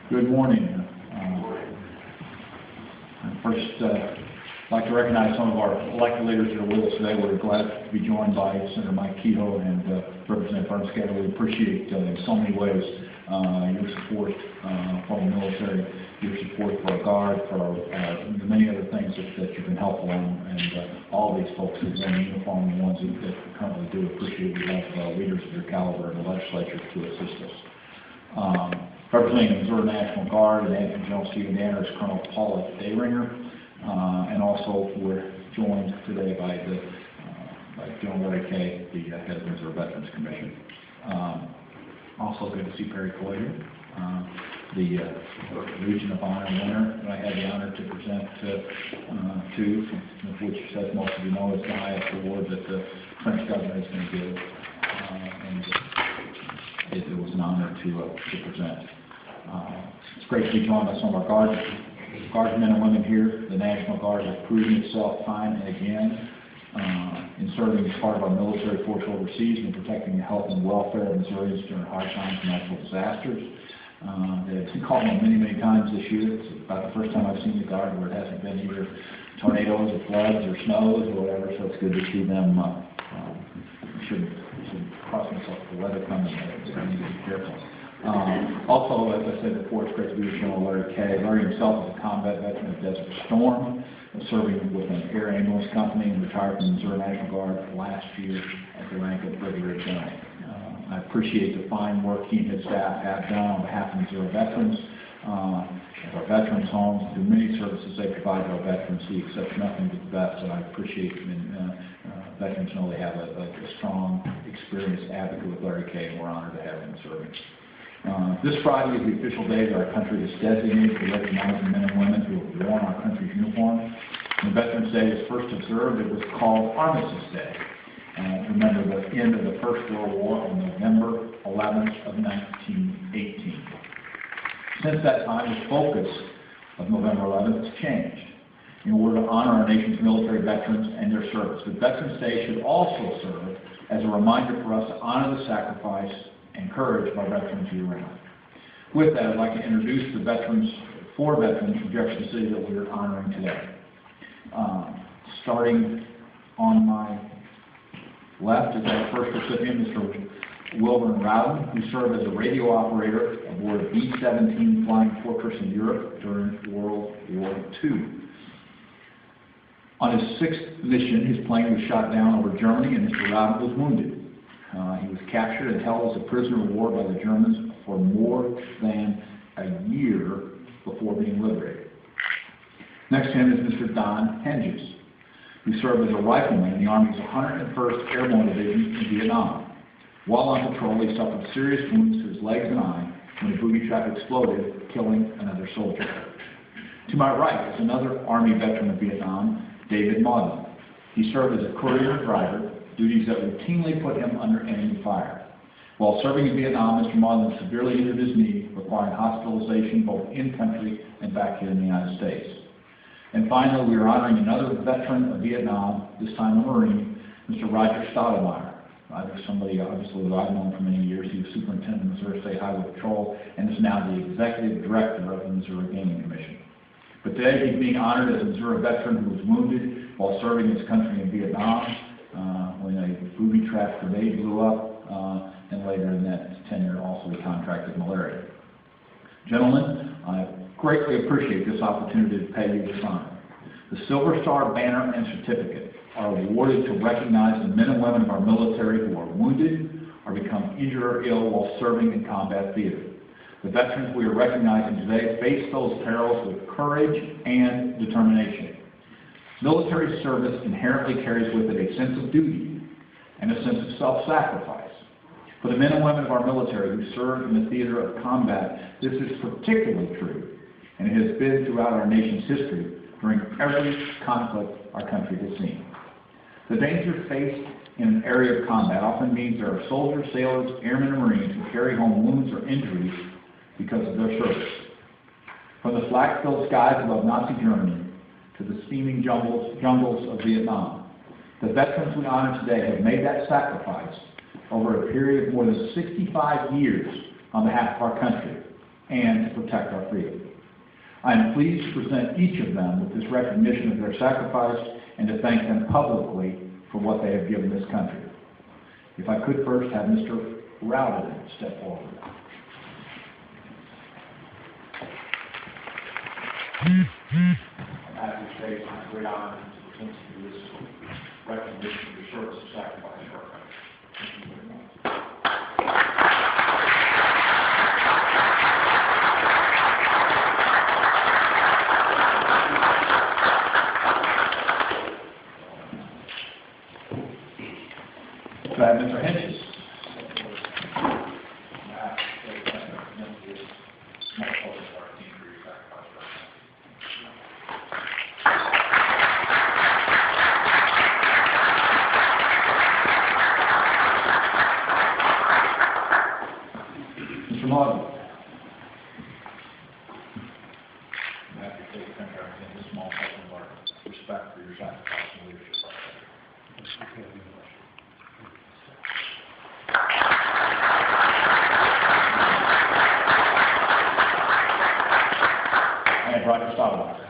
Good morning. First, I'd like to recognize some of our elected leaders that are with us today. We're glad to be joined by Senator Mike Kehoe and Representative Ernst Gator. We appreciate in so many ways your support for the military, your support for our Guard, for the many other things that you've been helpful on, and all these folks who are in uniform, the ones that currently do appreciate. We have leaders of your caliber in the legislature to assist us. Representing the Missouri National Guard and Adjutant General Stephen Danner is Colonel Paula Dayringer, and also we're joined today by General Larry Kay, the head of the Missouri Veterans Commission. Also good to see Perry Collier, the Legion of Honor winner that I had the honor to present to, which, as most of you know, is the highest award that the French government is going to give, and it was an honor to present. It's great to be joined by some of our Guardsmen and women here. The National Guard has proven itself time and again in serving as part of our military force overseas and protecting the health and welfare of Missourians during hard times and natural disasters. They've been called on many times this year. It's about the first time I've seen the Guard where it hasn't been either tornadoes or floods or snows or whatever, so it's good to see them. Should cross myself the weather coming, so I need to be careful. Also, as I said before, it's great to be with General Larry Kay. Larry himself is a combat veteran of Desert Storm, serving with an air ambulance company, and retired from the Missouri National Guard last year at the rank of Brigadier General. I appreciate the fine work he and his staff have done on behalf of Missouri veterans, at our veterans' homes, through many services they provide to our veterans. He accepts nothing but the best, and I appreciate veterans know they have a strong, experienced advocate with Larry Kay, and we're honored to have him serving. This Friday is the official day that our country is designated to recognize the men and women who have worn our country's uniform. When Veterans Day was first observed, it was called Armistice Day. To remember the end of the First World War on November 11th of 1918. Since that time, the focus of November 11th has changed in order to honor our nation's military veterans and their service. But Veterans Day should also serve as a reminder for us to honor the sacrifice and courage of our veterans year-round. With that, I'd like to introduce the four veterans from Jefferson City that we are honoring today. Starting on my left is our first recipient, Mr. Wilburn Rowden, who served as a radio operator aboard a B-17 Flying Fortress in Europe during World War II. On his sixth mission, his plane was shot down over Germany, and Mr. Rowden was wounded. He was captured and held as a prisoner of war by the Germans for more than a year before being liberated. Next to him is Mr. Don Hentges, who served as a rifleman in the Army's 101st Airborne Division in Vietnam. While on patrol, he suffered serious wounds to his legs and eye when a booby trap exploded, killing another soldier. To my right is another Army veteran of Vietnam, David Mauldin. He served as a courier and driver, duties that routinely put him under enemy fire. While serving in Vietnam, Mr. Mauldin severely injured his knee, requiring hospitalization both in-country and back here in the United States. And finally, we are honoring another veteran of Vietnam, this time a Marine, Mr. Roger Stottlemyer. Roger, somebody obviously that I've known for many years. He was superintendent of the Missouri State Highway Patrol and is now the executive director of the Missouri Gaming Commission. But today he's being honored as a Missouri veteran who was wounded while serving his country in Vietnam when a booby trap grenade blew up, and later in that tenure also he contracted malaria. Gentlemen, I greatly appreciate this opportunity to pay you this honor. The Silver Star banner and certificate are awarded to recognize the men and women of our military who are wounded or become injured or ill while serving in combat theater. The veterans we are recognizing today face those perils with courage and determination. Military service inherently carries with it a sense of duty and a sense of self-sacrifice. For the men and women of our military who serve in the theater of combat, this is particularly true, and it has been throughout our nation's history during every conflict our country has seen. The danger faced in an area of combat often means there are soldiers, sailors, airmen, and Marines who carry home wounds or injuries because of their service. From the flak-filled skies above Nazi Germany to the steaming jungles of Vietnam, the veterans we honor today have made that sacrifice over a period of more than 65 years on behalf of our country. and to protect our freedom. I am pleased to present each of them with this recognition of their sacrifice and to thank them publicly for what they have given this country. If I could first have Mr. Rowden step forward. I'm happy to say it's my great honor to present to you this recognition of your service and sacrifice for our country. Thank you very much. So I have Mr. Hentges. Mr. Mauldin. I have to take a small token of our respect for your sacrifice and leadership. And Roger Stottlemyer.